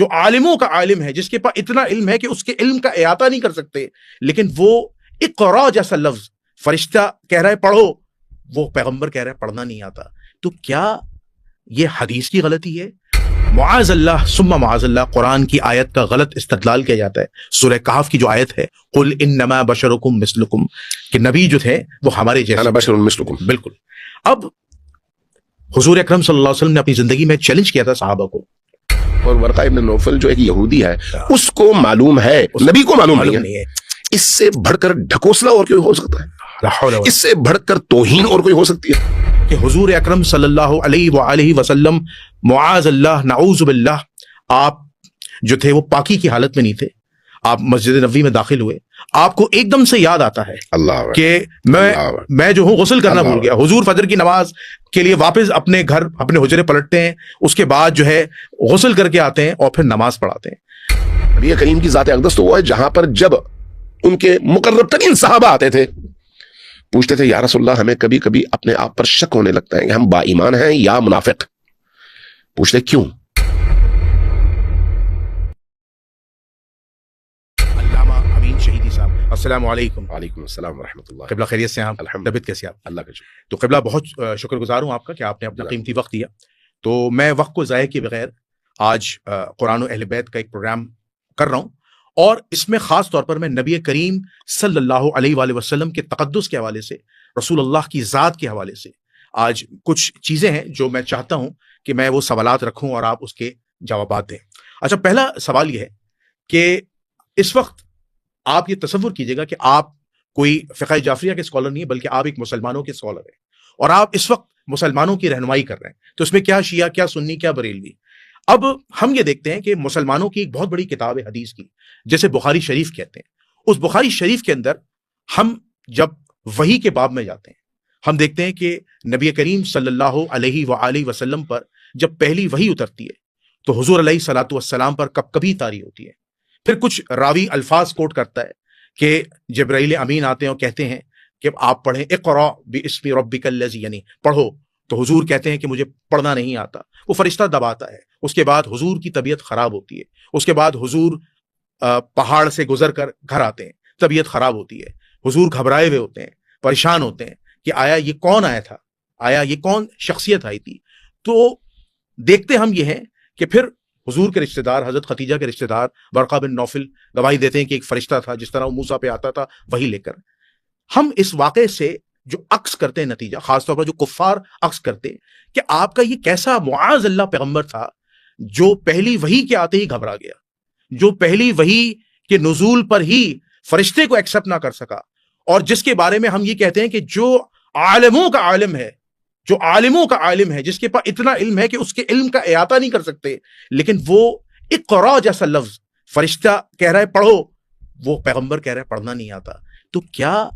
جو عالموں کا عالم ہے، جس کے پاس اتنا علم ہے کہ اس کے علم کا احاطہ نہیں کر سکتے، لیکن وہ اقرا جیسا لفظ فرشتہ کہہ رہا ہے پڑھو، وہ پیغمبر کہہ رہا ہے پڑھنا نہیں آتا. تو کیا یہ حدیث کی غلطی ہے؟ معاذ اللہ ثم معاذ اللہ قرآن کی آیت کا غلط استدلال کیا جاتا ہے. سورہ کہف کی جو آیت ہے قل انما بشرکم مثلکم، کہ نبی جو تھے وہ ہمارے جیسے، انا بشر مثلکم. بالکل. اب حضور اکرم صلی اللہ علیہ وسلم نے اپنی زندگی میں چیلنج کیا تھا صحابہ کو. اور ورقہ ابن نوفل جو ایک یہودی ہے اس کو معلوم ہے، نبی کو معلوم نہیں ہے. اس سے بڑھ کر ڈھکوسلا اور کوئی ہو سکتا ہے؟ اس سے بڑھ کر توہین اور کوئی ہو سکتی ہے؟ کہ حضور اکرم صلی اللہ علیہ وآلہ وسلم معاذ اللہ نعوذ باللہ آپ جو تھے وہ پاکی کی حالت میں نہیں تھے. آپ مسجد نبوی میں داخل ہوئے، آپ کو ایک دم سے یاد آتا ہے اللہ کہ میں جو ہوں غسل کرنا بھول گیا. حضور فجر کی نماز کے لیے واپس اپنے گھر اپنے حجرے پلٹتے ہیں، اس کے بعد جو ہے غسل کر کے آتے ہیں اور پھر نماز پڑھاتے ہیں. نبی کریم کی ذات اقدس تو وہ ہے جہاں پر جب ان کے مقرب ترین صحابہ آتے تھے پوچھتے تھے یا رسول اللہ ہمیں کبھی کبھی اپنے آپ پر شک ہونے لگتا ہے کہ ہم با ایمان ہیں یا منافق. پوچھتے کیوں؟ السلام علیکم. وعلیکم السلام ورحمۃ اللہ. قبلہ خیریت سے ہیں آپ؟ الحمد طبیعت کیسی آپ؟ اللہ کا شکر. تو قبلہ بہت شکر گزار ہوں آپ کا کہ آپ نے اپنا قیمتی وقت دیا. تو میں وقت کو ضائع کیے بغیر آج قرآن و اہل بیت کا ایک پروگرام کر رہا ہوں، اور اس میں خاص طور پر میں نبی کریم صلی اللہ علیہ وآلہ وسلم کے تقدس کے حوالے سے، رسول اللہ کی ذات کے حوالے سے آج کچھ چیزیں ہیں جو میں چاہتا ہوں کہ میں وہ سوالات رکھوں اور آپ اس کے جوابات دیں. اچھا، پہلا سوال یہ ہے کہ اس وقت آپ یہ تصور کیجئے گا کہ آپ کوئی فقہ جعفریہ کے اسکالر نہیں ہے، بلکہ آپ ایک مسلمانوں کے اسکالر ہیں، اور آپ اس وقت مسلمانوں کی رہنمائی کر رہے ہیں. تو اس میں کیا شیعہ، کیا سنی، کیا بریلوی. اب ہم یہ دیکھتے ہیں کہ مسلمانوں کی ایک بہت بڑی کتاب ہے حدیث کی، جیسے بخاری شریف کہتے ہیں. اس بخاری شریف کے اندر ہم جب وحی کے باب میں جاتے ہیں، ہم دیکھتے ہیں کہ نبی کریم صلی اللہ علیہ وآلہ وسلم پر جب پہلی وحی اترتی ہے تو حضور علیہ الصلوۃ والسلام پر کبھی طاری ہوتی ہے. پھر کچھ راوی الفاظ کوٹ کرتا ہے کہ جبرائیل امین آتے ہیں اور کہتے ہیں کہ آپ پڑھیں اقرا باسم ربک الذی، یعنی پڑھو. تو حضور کہتے ہیں کہ مجھے پڑھنا نہیں آتا. وہ فرشتہ دباتا ہے. اس کے بعد حضور کی طبیعت خراب ہوتی ہے. اس کے بعد حضور پہاڑ سے گزر کر گھر آتے ہیں، طبیعت خراب ہوتی ہے. حضور گھبرائے ہوئے ہوتے ہیں، پریشان ہوتے ہیں کہ آیا یہ کون آیا تھا، آیا یہ کون شخصیت آئی تھی. تو دیکھتے ہم یہ ہیں کہ پھر حضور کے رشتہ دار، حضرت خدیجہ کے رشتہ دار ورقہ بن نوفل گواہی دیتے ہیں کہ ایک فرشتہ تھا، جس طرح وہ موسیٰ پہ آتا تھا وہی لے کر. ہم اس واقعے سے جو عکس کرتے ہیں نتیجہ، خاص طور پر جو کفار عکس کرتے ہیں کہ آپ کا یہ کیسا معاذ اللہ پیغمبر تھا جو پہلی وحی کے آتے ہی گھبرا گیا، جو پہلی وحی کے نزول پر ہی فرشتے کو ایکسپٹ نہ کر سکا، اور جس کے بارے میں ہم یہ کہتے ہیں کہ جو عالموں کا عالم ہے، جو عالموں کا عالم ہے، جس کے پاس اتنا علم ہے کہ اس کے علم کا احاطہ نہیں کر سکتے، لیکن وہ اقرا جیسا لفظ فرشتہ کہہ رہا ہے پڑھو، وہ پیغمبر کہہ رہا ہے پڑھنا نہیں آتا. تو کیا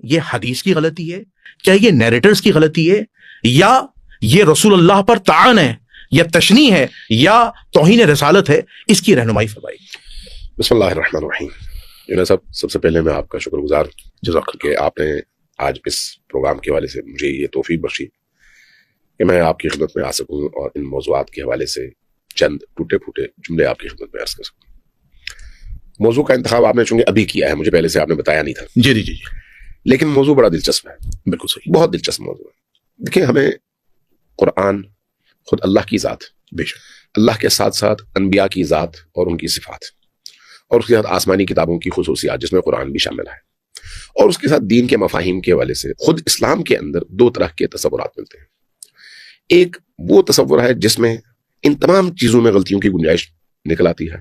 یہ حدیث کی غلطی ہے؟ کیا یہ نیریٹرز کی غلطی ہے؟ یا یہ رسول اللہ پر طعن ہے، یا تشنیع ہے، یا توہین رسالت ہے؟ اس کی رہنمائی فرمائیے. بسم اللہ الرحمن الرحیم. جنید صاحب، سب سے پہلے میں آپ کا شکر گزار کہ آپ نے آج اس پروگرام کے حوالے سے مجھے یہ توفیق بخشی کہ میں آپ کی خدمت میں آ سکوں اور ان موضوعات کے حوالے سے چند ٹوٹے پھوٹے جملے آپ کی خدمت میں عرض کر سکوں. موضوع کا انتخاب آپ نے چونکہ ابھی کیا ہے، مجھے پہلے سے آپ نے بتایا نہیں تھا. جی جی جی، لیکن موضوع بڑا دلچسپ ہے. بالکل صحیح، بہت دلچسپ موضوع ہے. دیکھیں، ہمیں قرآن خود اللہ کی ذات، بے شک اللہ کے ساتھ ساتھ انبیاء کی ذات اور ان کی صفات، اور اس کے ساتھ آسمانی کتابوں کی خصوصیات جس میں قرآن بھی شامل ہے، اور اس کے ساتھ دین کے مفاہیم کے حوالے سے خود اسلام کے اندر دو طرح کے تصورات ملتے ہیں. ایک وہ تصور ہے جس میں ان تمام چیزوں میں غلطیوں کی گنجائش نکل آتی ہے.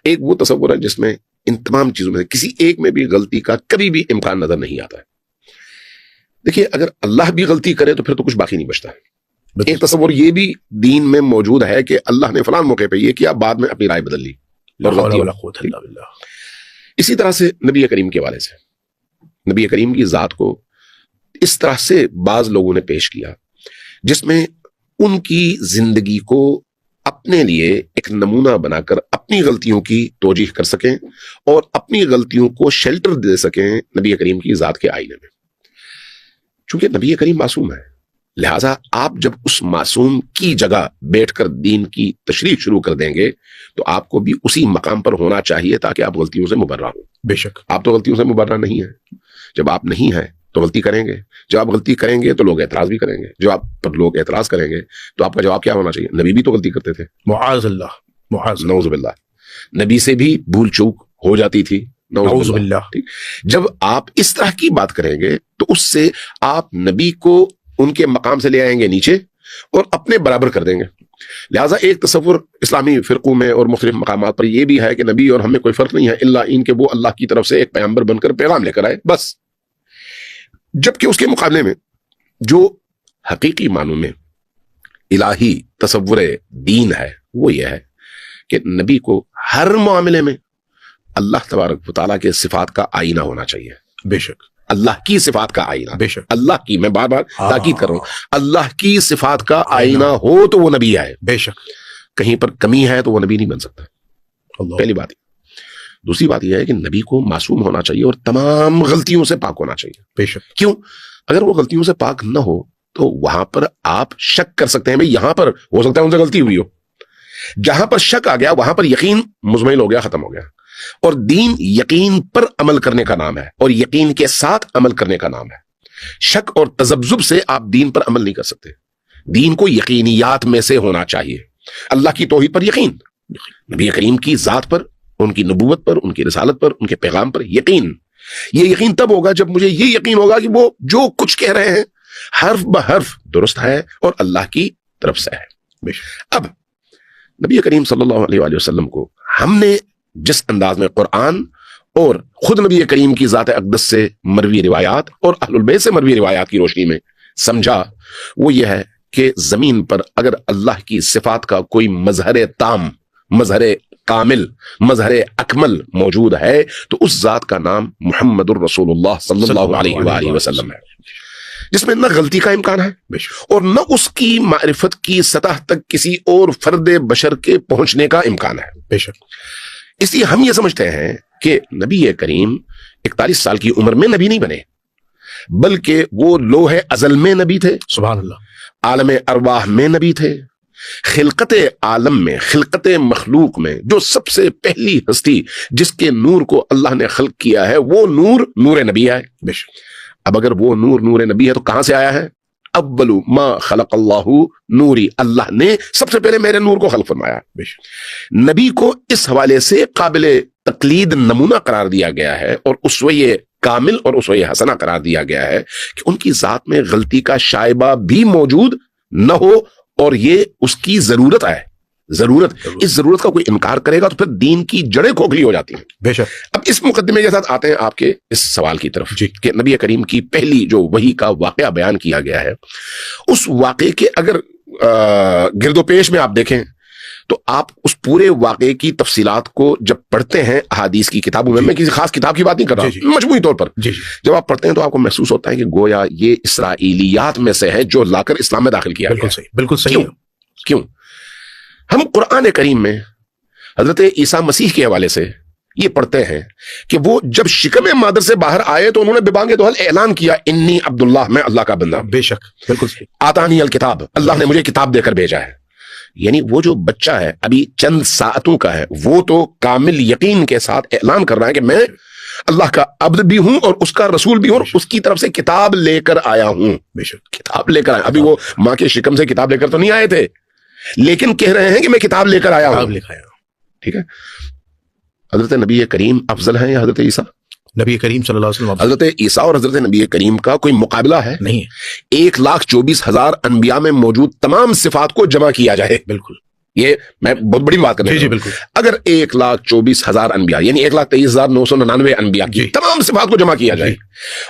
ایک وہ تصور ہے جس میں ان تمام چیزوں میں کسی ایک میں بھی غلطی کا کبھی بھی امکان نظر نہیں آتا ہے. دیکھیے، اگر اللہ بھی غلطی کرے تو پھر تو کچھ باقی نہیں بچتا ہے. ایک تصور یہ بھی دین میں موجود ہے کہ اللہ نے فلان موقع پہ یہ کیا، بعد میں اپنی رائے بدل لی. اسی طرح سے نبی کریم کے حوالے سے، نبی کریم کی ذات کو اس طرح سے بعض لوگوں نے پیش کیا جس میں ان کی زندگی کو اپنے لیے ایک نمونہ بنا کر اپنی غلطیوں کی توجیح کر سکیں اور اپنی غلطیوں کو شیلٹر دے سکیں نبی کریم کی ذات کے آئینے میں. چونکہ نبی کریم معصوم ہے، لہٰذا آپ جب اس معصوم کی جگہ بیٹھ کر دین کی تشریح شروع کر دیں گے تو آپ کو بھی اسی مقام پر ہونا چاہیے تاکہ آپ غلطیوں سے مبرہ ہوں. بے شک آپ تو غلطیوں سے مبرہ نہیں ہیں. جب آپ نہیں ہیں تو غلطی کریں گے. جب آپ غلطی کریں گے تو لوگ اعتراض بھی کریں گے. جب آپ پر لوگ اعتراض کریں گے تو آپ کا جواب کیا ہونا چاہیے؟ نبی بھی تو غلطی کرتے تھے. معاذ اللہ، معاذ اللہ. نعوذ باللہ. نبی سے بھی بھول چوک ہو جاتی تھی. نعوذ باللہ. جب آپ اس طرح کی بات کریں گے تو اس سے آپ نبی کو ان کے مقام سے لے آئیں گے نیچے اور اپنے برابر کر دیں گے. لہٰذا ایک تصور اسلامی فرقوں میں اور مختلف مقامات پر یہ بھی ہے کہ نبی اور ہمیں کوئی فرق نہیں ہے الا ان کے وہ اللہ کی طرف سے ایک پیغمبر بن کر پیغام لے کر آئے بس. جبکہ اس کے مقابلے میں جو حقیقی معنوں میں الہی تصور دین ہے وہ یہ ہے کہ نبی کو ہر معاملے میں اللہ تبارک و تعالیٰ کے صفات کا آئینہ ہونا چاہیے. بے شک اللہ کی صفات کا آئینہ. بے شک اللہ کی، میں بار بار تاکید کر رہا ہوں، اللہ کی صفات کا آئینہ ہو تو وہ نبی ہے. بے شک کہیں پر کمی ہے تو وہ نبی نہیں بن سکتا. اللہ. پہلی بات. دوسری بات یہ ہے کہ نبی کو معصوم ہونا چاہیے اور تمام غلطیوں سے پاک ہونا چاہیے. بے شک. کیوں؟ اگر وہ غلطیوں سے پاک نہ ہو تو وہاں پر آپ شک کر سکتے ہیں. بھئی یہاں پر ہو سکتا ہے ان سے غلطی ہوئی ہو. جہاں پر شک آ گیا وہاں پر یقین مزمحل ہو گیا، ختم ہو گیا. اور دین یقین پر عمل کرنے کا نام ہے اور یقین کے ساتھ عمل کرنے کا نام ہے. شک اور تذبذب سے آپ دین پر عمل نہیں کر سکتے. دین کو یقینیات میں سے ہونا چاہیے. اللہ کی توحید پر یقین، نبی کریم کی ذات پر، ان کی نبوت پر، ان کی رسالت پر، ان کے پیغام پر یقین. یہ یقین تب ہوگا جب مجھے یہ یقین ہوگا کہ وہ جو کچھ کہہ رہے ہیں حرف بحرف درست ہے اور اللہ کی طرف سے ہے. اب نبی کریم صلی اللہ علیہ وآلہ وسلم کو ہم نے جس انداز میں قرآن اور خود نبی کریم کی ذات اقدس سے مروی روایات اور اہل البیت سے مروی روایات کی روشنی میں سمجھا وہ یہ ہے کہ زمین پر اگر اللہ کی صفات کا کوئی مظہر تام، مظہر کامل، مظہر اکمل موجود ہے تو اس ذات کا نام محمد الرسول اللہ صلی اللہ علیہ وآلہ وسلم ہے، جس میں نہ غلطی کا امکان ہے اور نہ اس کی معرفت کی سطح تک کسی اور فرد بشر کے پہنچنے کا امکان ہے. بے شک. اس لیے ہم یہ سمجھتے ہیں کہ نبی کریم 41 سال کی عمر میں نبی نہیں بنے بلکہ وہ لوح ازل میں نبی تھے. سبحان اللہ. عالم ارواح میں نبی تھے. خلقت عالم میں، خلقت مخلوق میں جو سب سے پہلی ہستی جس کے نور کو اللہ نے خلق کیا ہے وہ نور نبی ہے. بے شک. اب اگر وہ نور نبی ہے تو کہاں سے آیا ہے؟ اول ما خلق اللہ نوری، اللہ نے سب سے پہلے میرے نور کو خلق فرمایا. نبی کو اس حوالے سے قابل تقلید نمونہ قرار دیا گیا ہے اور اسوہ کامل اور اسوہ حسنہ قرار دیا گیا ہے کہ ان کی ذات میں غلطی کا شائبہ بھی موجود نہ ہو اور یہ اس کی ضرورت ہے. ضرورت، اس ضرورت کا کوئی انکار کرے گا تو پھر دین کی جڑیں کھوکھلی ہو جاتی ہیں. بے شک. اب اس مقدمے کے ساتھ آتے ہیں آپ کے اس سوال کی طرف جی. کہ نبی کریم کی پہلی جو وحی کا واقعہ بیان کیا گیا ہے اس واقعے کے اگر گرد و پیش میں آپ دیکھیں تو آپ اس پورے واقعے کی تفصیلات کو جب پڑھتے ہیں احادیث کی کتابوں میں، میں کسی خاص کتاب کی بات نہیں کر رہا، مجموعی طور پر جب آپ پڑھتے ہیں تو آپ کو محسوس ہوتا ہے کہ گویا یہ اسرائیلیات میں سے ہے جو لا کر اسلام میں داخل کیا گیا. بالکل صحیح. کیوں؟ ہم قرآن کریم میں حضرت عیسیٰ مسیح کے حوالے سے یہ پڑھتے ہیں کہ وہ جب شکم مادر سے باہر آئے تو انہوں نے ببانگ دوحل اعلان کیا انی عبداللہ، میں اللہ کا بندہ. بے شک. بالکل صحیح. آتانی الکتاب، اللہ نے مجھے کتاب دے کر بھیجا ہے. یعنی وہ جو بچہ ہے ابھی چند ساعتوں کا ہے وہ تو کامل یقین کے ساتھ اعلان کر رہا ہے کہ میں اللہ کا عبد بھی ہوں اور اس کا رسول بھی ہوں اور اس کی طرف سے کتاب لے کر آیا ہوں. بے شک. کتاب لے کر آیا. ابھی وہ ماں کے شکم سے کتاب لے کر تو نہیں آئے تھے لیکن کہہ رہے ہیں کہ میں کتاب لے کر آیا ہوں. ٹھیک ہے. حضرت نبی کریم افضل ہیں یا حضرت عیسیٰ؟ نبی کریم صلی اللہ علیہ وسلم. حضرت عیسیٰ اور حضرت نبی کریم کا کوئی مقابلہ ہے؟ نہیں. 1,24,000 انبیاء میں موجود تمام صفات کو جمع کیا جائے. بالکل. یہ میں بہت بڑی بات کر رہا ہوں. جی بالکل. اگر 1,24,000 انبیاء یعنی 1,23,999 انبیاء کی تمام صفات کو جمع کیا جائے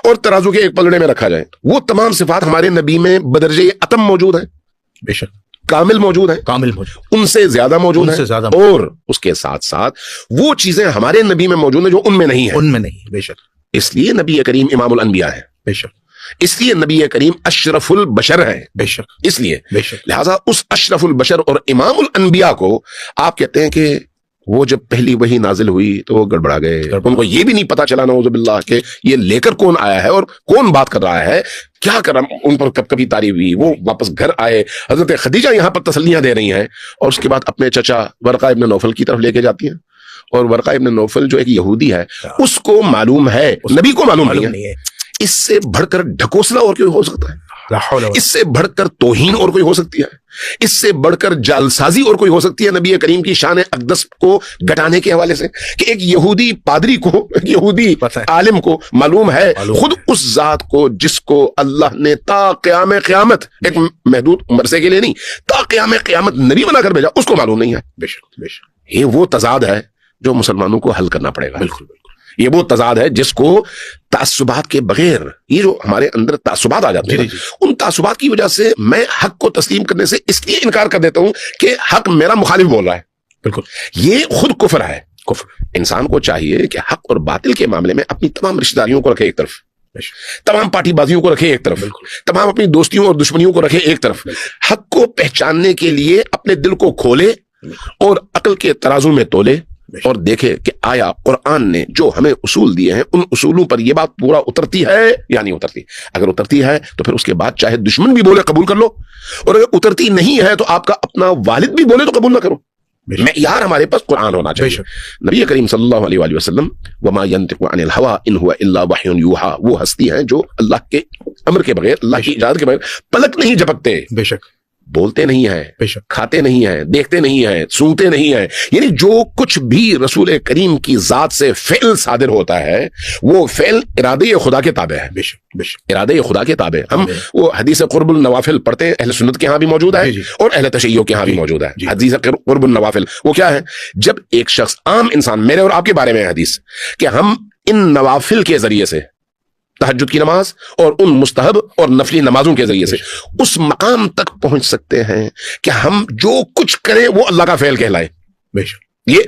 اور ترازو کے ایک پلڑے میں رکھا جائے وہ تمام صفات ہمارے نبی میں بدرجہ اتم موجود ہیں. بے شک. کامل موجود ہیں. کامل موجود. ان سے زیادہ موجود ہیں اور اس کے ساتھ ساتھ وہ چیزیں ہمارے نبی میں موجود ہیں جو ان میں نہیں ہیں. ان میں نہیں. بے شک. اس لیے نبی کریم امام الانبیاء ہے. بے شک. اس لیے نبی کریم اشرف البشر ہے. بے شک. اس لیے بے شک. لہذا اس اشرف البشر اور امام الانبیاء کو آپ کہتے ہیں کہ وہ جب پہلی وحی نازل ہوئی تو وہ گڑبڑا گئے، ان کو یہ بھی نہیں پتا چلا نعوذ باللہ کہ یہ لے کر کون آیا ہے اور کون بات کر رہا ہے، کیا کر رہا، ان پر کب کبھی تاری ہوئی۔ وہ واپس گھر آئے، حضرت خدیجہ یہاں پر تسلیاں دے رہی ہیں، اور اس کے بعد اپنے چچا ورقہ ابن نوفل کی طرف لے کے جاتی ہیں، اور ورقہ ابن نوفل جو ایک یہودی ہے اس کو معلوم ہے، نبی کو معلوم نہیں ہے۔ اس سے بڑھ کر ڈھکوسلا اور کوئی ہو سکتا ہے؟ اس سے بڑھ کر توہین اور کوئی ہو سکتی ہے؟ اس سے بڑھ کر جعلسازی اور کوئی ہو سکتی ہے نبی کریم کی شان اقدس کو گٹانے کے حوالے سے؟ کہ ایک یہودی پادری کو، ایک یہودی عالم کو معلوم ہے خود اس ذات کو جس کو اللہ نے تا قیام قیامت، ایک محدود عرصے کے لیے نہیں، تا قیام قیامت نبی بنا کر بھیجا، اس کو معلوم نہیں ہے۔ بے شک بے شک، یہ وہ تضاد ہے جو مسلمانوں کو حل کرنا پڑے گا۔ بالکل بالکل، یہ وہ تضاد ہے جس کو تعصبات کے بغیر، یہ جو ہمارے اندر تعصبات آ جاتے ہیں ان تعصبات کی وجہ سے میں حق کو تسلیم کرنے سے اس لیے انکار کر دیتا ہوں کہ حق میرا مخالف بول رہا ہے۔ بالکل، یہ خود کفر ہے۔ کفر انسان کو چاہیے کہ حق اور باطل کے معاملے میں اپنی تمام رشتہ داریوں کو رکھے ایک طرف، تمام پارٹی بازیوں کو رکھے ایک طرف، تمام اپنی دوستیوں اور دشمنیوں کو رکھے ایک طرف، حق کو پہچاننے کے لیے اپنے دل کو کھولے اور عقل کے ترازو میں تولے اور دیکھے کہ آیا قرآن نے جو ہمیں اصول دیے ہیں ان اصولوں پر یہ بات پورا اترتی ہے یا نہیں اترتی۔ اگر اترتی ہے تو پھر اس کے بعد چاہے دشمن بھی بولے قبول کر لو، اور اگر اترتی نہیں ہے تو آپ کا اپنا والد بھی بولے تو قبول نہ کرو۔ معیار ہمارے پاس قرآن ہونا چاہیے۔ نبی کریم صلی اللہ علیہ وآلہ وسلم وما ينطق عن الهوى ان هو الا وحی یوحى، وہ ہستی ہیں جو اللہ کے امر کے بغیر، اللہ کی اجازت کے بغیر پلک نہیں جھپکتے، بے شک بولتے نہیں ہیں، کھاتے نہیں ہیں، دیکھتے نہیں ہیں، سونگتے نہیں ہیں، یعنی جو کچھ بھی رسول کریم کی ذات سے فعل صادر ہوتا ہے وہ فعل ارادے خدا کے تابع ہے۔ ارادے خدا کے تابع۔ ہم وہ حدیث قرب النوافل پڑھتے ہیں، اہل سنت کے ہاں بھی موجود ہے اور اہل تشیع کے ہاں بھی موجود ہے۔ حدیث قرب النوافل وہ کیا ہے؟ جب ایک شخص، عام انسان، میرے اور آپ کے بارے میں ہے حدیث کہ ہم ان نوافل کے ذریعے سے، تہجد کی نماز اور ان مستحب اور نفلی نمازوں کے ذریعے سے اس مقام تک پہنچ سکتے ہیں کہ ہم جو کچھ کریں وہ اللہ کا فعل کہلائے۔ یہ